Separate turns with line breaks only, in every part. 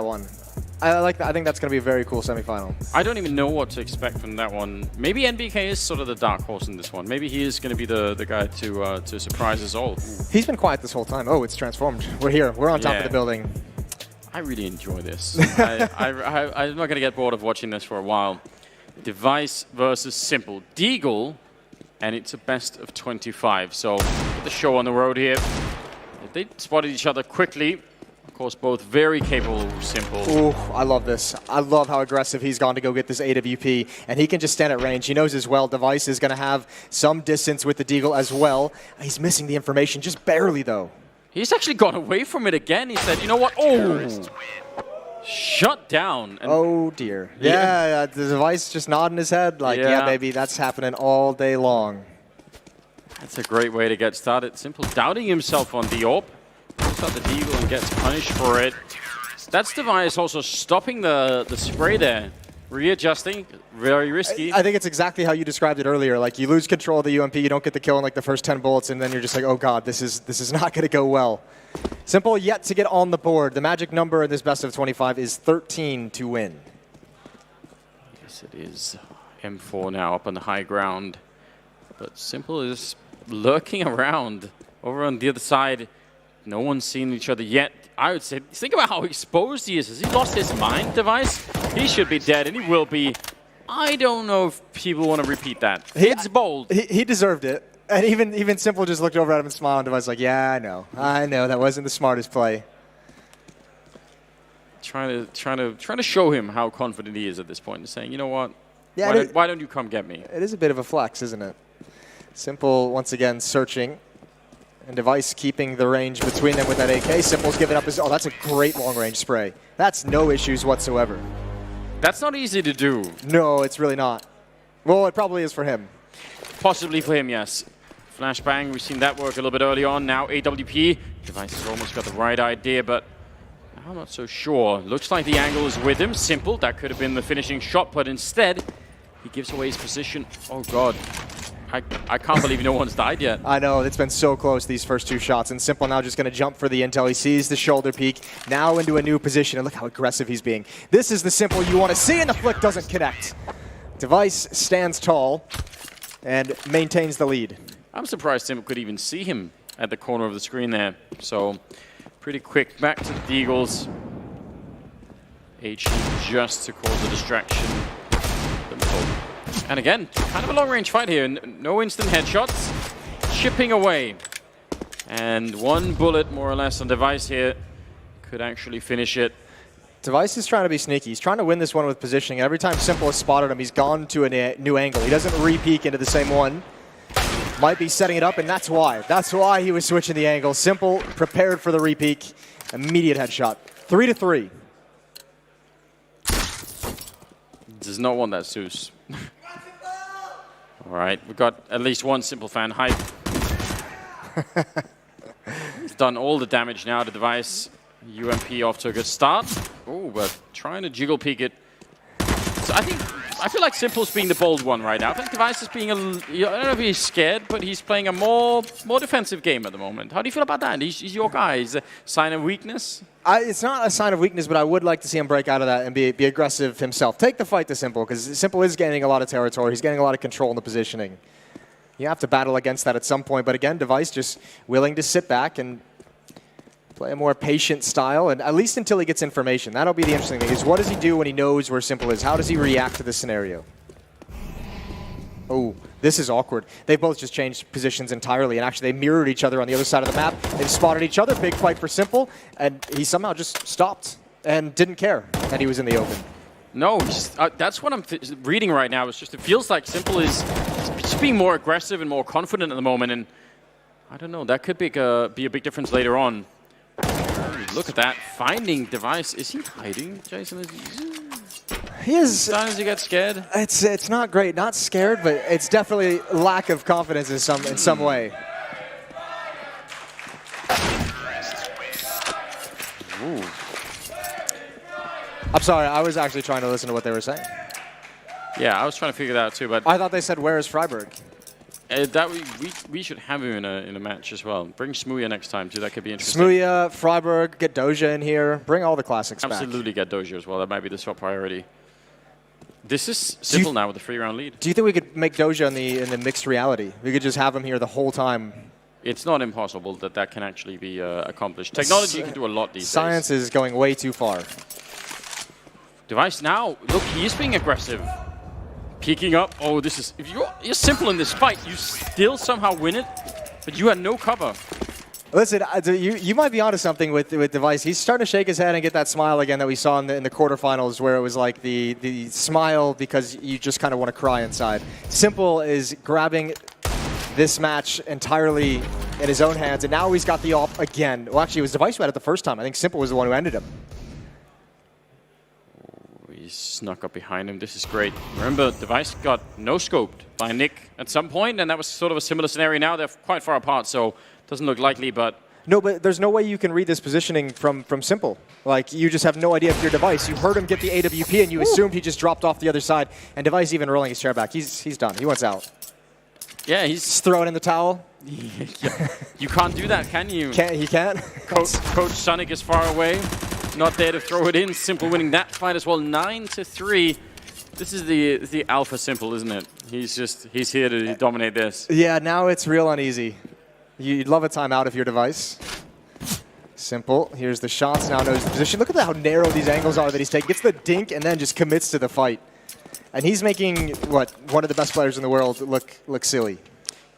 one. I like that. I think that's going to be a very cool semifinal.
I don't even know what to expect from that one. Maybe NBK is sort of the dark horse in this one. Maybe he is going to be the guy to surprise us all.
He's been quiet this whole time. Oh, it's transformed. We're here. We're on top of the building.
I really enjoy this. I'm not going to get bored of watching this for a while. dev1ce versus s1mple. Deagle, and it's a best of 25. So put the show on the road here. They spotted each other quickly. Of course, both very capable of s1mple.
Ooh, I love this. I love how aggressive he's gone to go get this AWP, and he can just stand at range. He knows as well dev1ce is going to have some distance with the Deagle as well. He's missing the information, just barely though.
He's actually gone away from it again. He said, you know what? Oh! Shut down. And
oh dear. Yeah, the dev1ce just nodding his head like, yeah, baby, that's happening all day long.
That's a great way to get started. s1mple doubting himself on the AWP. Puts out the Deagle and gets punished for it. That's dev1ce also stopping the spray there. Readjusting, very risky.
I think it's exactly how you described it earlier. Like, you lose control of the UMP, you don't get the kill in like the first 10 bullets, and then you're just like, oh god, this is not going to go well. s1mple yet to get on the board. The magic number in this best of 25 is 13 to win.
Yes, it is. M4 now up on the high ground. But s1mple is lurking around. Over on the other side, no one's seen each other yet. I would say, think about how exposed he is. Has he lost his mind, dev1ce? He should be dead, and he will be. I don't know if people want to repeat that. It's bold.
He deserved it. And even s1mple just looked over at him and smiled, and dev1ce like, yeah, I know, that wasn't the smartest play.
Trying to show him how confident he is at this point, and saying, you know what?
Yeah,
why don't you come get me?
It is a bit of a flex, isn't it? s1mple once again searching. And dev1ce keeping the range between them with that AK. s1mple's giving up his... Oh, that's a great long-range spray. That's no issues whatsoever.
That's not easy to do.
No, it's really not. Well, it probably is for him.
Possibly for him, yes. Flashbang, we've seen that work a little bit early on. Now AWP. dev1ce has almost got the right idea, but I'm not so sure. Looks like the angle is with him. s1mple, that could have been the finishing shot, but instead, he gives away his position. Oh, God. I can't believe no one's died yet.
I know, it's been so close, these first two shots. And s1mple now just going to jump for the intel. He sees the shoulder peek, now into a new position. And look how aggressive he's being. This is the s1mple you want to see, and the flick doesn't connect. dev1ce stands tall and maintains the lead.
I'm surprised s1mple could even see him at the corner of the screen there. So, pretty quick. Back to the Deagles. HE just to cause a distraction. And again, kind of a long-range fight here. No instant headshots. Chipping away. And one bullet, more or less, on dev1ce here could actually finish it.
dev1ce is trying to be sneaky. He's trying to win this one with positioning. Every time s1mple has spotted him, he's gone to a new angle. He doesn't re-peek into the same one. Might be setting it up, and that's why. That's why he was switching the angle. s1mple prepared for the re-peek. Immediate headshot. 3-3.
Does not want that Zeus. All right, we've got at least one s1mple fan hype. He's done all the damage now to dev1ce. UMP off to a good start. Oh, but trying to jiggle peek it. So I feel like s1mple's being the bold one right now. I think dev1ce is being I don't know if he's scared, but he's playing a more defensive game at the moment. How do you feel about that? He's your guy. Is a sign of weakness?
It's not a sign of weakness, but I would like to see him break out of that and be aggressive himself. Take the fight to s1mple, because s1mple is gaining a lot of territory. He's getting a lot of control in the positioning. You have to battle against that at some point. But again, dev1ce just willing to sit back and play a more patient style, and at least until he gets information. That'll be the interesting thing, is what does he do when he knows where s1mple is? How does he react to this scenario? Oh, this is awkward. They both just changed positions entirely, and actually they mirrored each other on the other side of the map. They've spotted each other, big fight for s1mple, and he somehow just stopped and didn't care that he was in the open.
No, that's what I'm reading right now. It's just, it feels like s1mple is just being more aggressive and more confident at the moment, and I don't know, that could be a big difference later on. Look at that, finding dev1ce. Is he hiding, Jason?
He is.
Sometimes you get scared.
It's not great, not scared, but it's definitely lack of confidence in some way.
Ooh.
I'm sorry, I was actually trying to listen to what they were saying.
Yeah, I was trying to figure that out too, but
I thought they said, "Where is Freiburg?"
We should have him in a match as well. Bring Smooya next time too. That could be interesting.
Smooya, Freiburg, get Doja in here. Bring all the classics back.
Absolutely get Doja as well. That might be the top priority. This is simple now with a 3-round lead.
Do you think we could make Doja in the mixed reality? We could just have him here the whole time.
It's not impossible that can actually be accomplished. Technology can do a lot these days.
Science is going way too far.
dev1ce now, look, he is being aggressive. Peeking up. Oh, this is... If you're simple in this fight, you still somehow win it, but you had no cover.
Listen, you might be onto something with dev1ce. He's starting to shake his head and get that smile again that we saw in the quarterfinals, where it was like the smile because you just kind of want to cry inside. s1mple is grabbing this match entirely in his own hands, and now he's got the off again. Well, actually, it was dev1ce who had it the first time. I think s1mple was the one who ended him.
He snuck up behind him. This is great. Remember, dev1ce got no-scoped by Nick at some point, and that was sort of a similar scenario now. They're quite far apart, so doesn't look likely, but...
No, but there's no way you can read this positioning from s1mple. Like, you just have no idea if you're dev1ce. You heard him get the AWP, and you assumed he just dropped off the other side. And dev1ce even rolling his chair back. He's done. He wants out.
Yeah, he's...
Just throwing in the towel.
Yeah. You can't do that, can you?
He can't?
Coach Sonic is far away. Not there to throw it in. s1mple winning that fight as well. 9-3. This is the alpha s1mple, isn't it? He's here to dominate this.
Yeah, now it's real uneasy. You'd love a timeout if you're dev1ce. s1mple. Here's the shots. Now knows the position. Look at how narrow these angles are that he's taking. Gets the dink and then just commits to the fight. And he's making, what, one of the best players in the world look silly.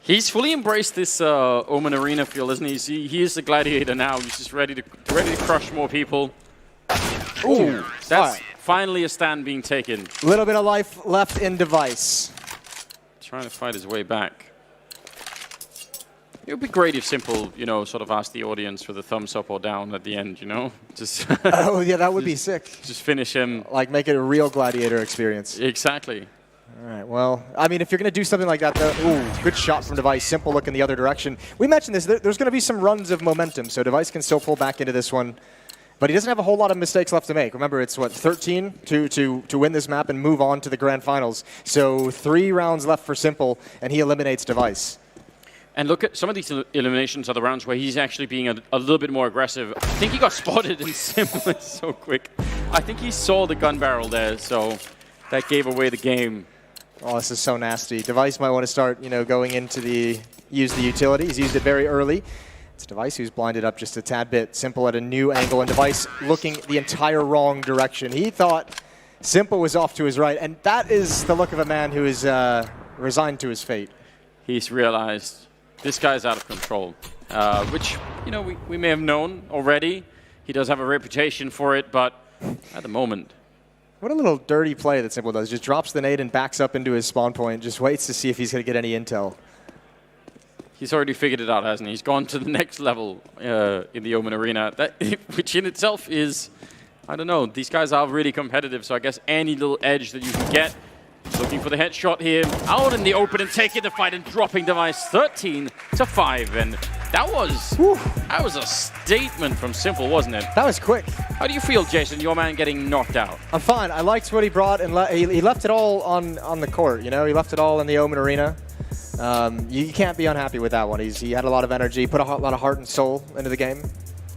He's fully embraced this OMEN arena feel, isn't he? He is the gladiator now. He's just ready to crush more people. Ooh, that's finally a stand being taken.
A little bit of life left in dev1ce.
Trying to fight his way back. It would be great if s1mple, you know, sort of asked the audience for the thumbs up or down at the end, you know? Just
oh, yeah, that would be sick.
Just finish him.
Like, make it a real gladiator experience.
Exactly.
All right, well, I mean, if you're going to do something like that, though, ooh, good shot from dev1ce. s1mple looking the other direction. We mentioned this. There's going to be some runs of momentum, so dev1ce can still pull back into this one. But he doesn't have a whole lot of mistakes left to make. Remember, it's, what, 13 to win this map and move on to the grand finals. So 3 rounds left for s1mple, and he eliminates dev1ce.
And look at some of these eliminations are the rounds where he's actually being a little bit more aggressive. I think he got spotted and s1mple is so quick. I think he saw the gun barrel there, so that gave away the game.
Oh, this is so nasty. dev1ce might want to start, you know, going into use the utility. He's used it very early. It's dev1ce who's blinded up just a tad bit. s1mple at a new angle, and dev1ce looking the entire wrong direction. He thought s1mple was off to his right, and that is the look of a man who is resigned to his fate.
He's realized this guy's out of control, which, you know, we may have known already. He does have a reputation for it, but at the moment...
What a little dirty play that s1mple does. Just drops the nade and backs up into his spawn point. Just waits to see if he's going to get any intel.
He's already figured it out, hasn't he? He's gone to the next level in the OMEN arena, which in itself is, I don't know, these guys are really competitive, so I guess any little edge that you can get. Looking for the headshot here, out in the open and taking the fight and dropping dev1ce 13-5. And that was a statement from s1mple, wasn't it?
That was quick.
How do you feel, Jason, your man getting knocked out?
I'm fine. I liked what he brought, and he left it all on the court, you know? He left it all in the OMEN arena. You can't be unhappy with that one. He had a lot of energy, put a lot of heart and soul into the game.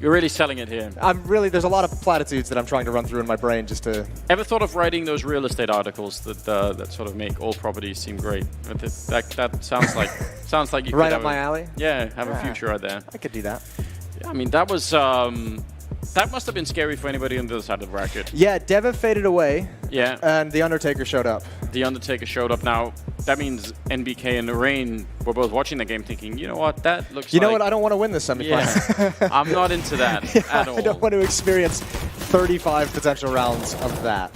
You're really selling it here.
There's a lot of platitudes that I'm trying to run through in my brain just to...
Ever thought of writing those real estate articles that sort of make all properties seem great? That sounds like you could
right up my alley?
Yeah, have a future right there.
I could do that.
Yeah, I mean, that was... that must have been scary for anybody on the other side of the bracket.
Yeah, Devin faded away.
Yeah.
And the Undertaker showed up.
The Undertaker showed up. Now, that means NBK and Lorraine were both watching the game thinking, you know what, that looks
You know what, I don't want to win this semifinal.
Yeah. I'm not into that at all.
I don't want to experience 35 potential rounds of that.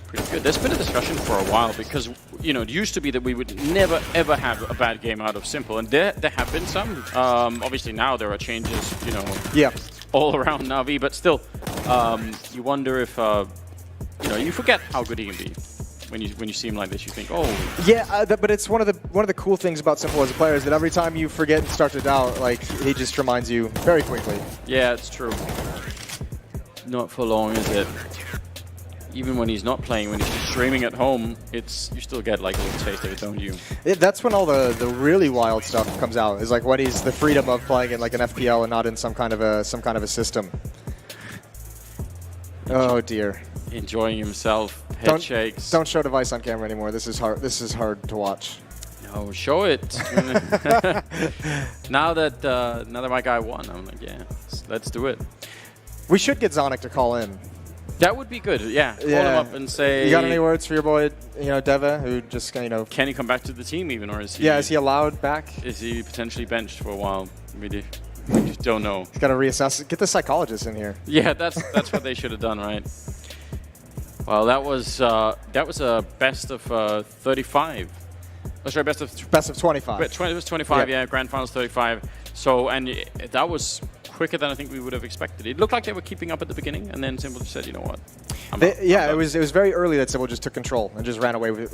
Pretty good. There's been a discussion for a while because, you know, it used to be that we would never, ever have a bad game out of s1mple. And there have been some. Obviously, now there are changes, you know, all around Navi. But still, you wonder if, you know, you forget how good he can be. When you see him like this, you think, oh.
Yeah, but it's one of the cool things about s1mple as a player is that every time you forget and start to doubt, like, he just reminds you very quickly.
Yeah, it's true. Not for long, is it? even when he's not playing, when he's just streaming at home, you still get like a little taste of it, don't you?
That's when all the really wild stuff comes out. Is like when he's the freedom of playing in like an FPL and not in some kind of a system. Oh dear.
Enjoying himself, head shakes.
Don't show dev1ce on camera anymore. This is hard. This is hard to watch.
No, show it. now that my guy won, I'm like, yeah, let's do it.
We should get Zonic to call in.
That would be good. Yeah, call him up and say.
You got any words for your boy, Deva, who just
Can he come back to the team even, or is he?
Yeah, is he allowed back?
Is he potentially benched for a while? We just don't know.
He's got to reassess. Get the psychologist in here.
Yeah, that's what they should have done, right? Well, that was a best of 35. Oh, sorry, best of
25.
It was 25, yeah, Grand Finals 35. So, and that was quicker than I think we would have expected. It looked like they were keeping up at the beginning, and then s1mple just said, you know what?
It was very early that s1mple just took control and just ran away with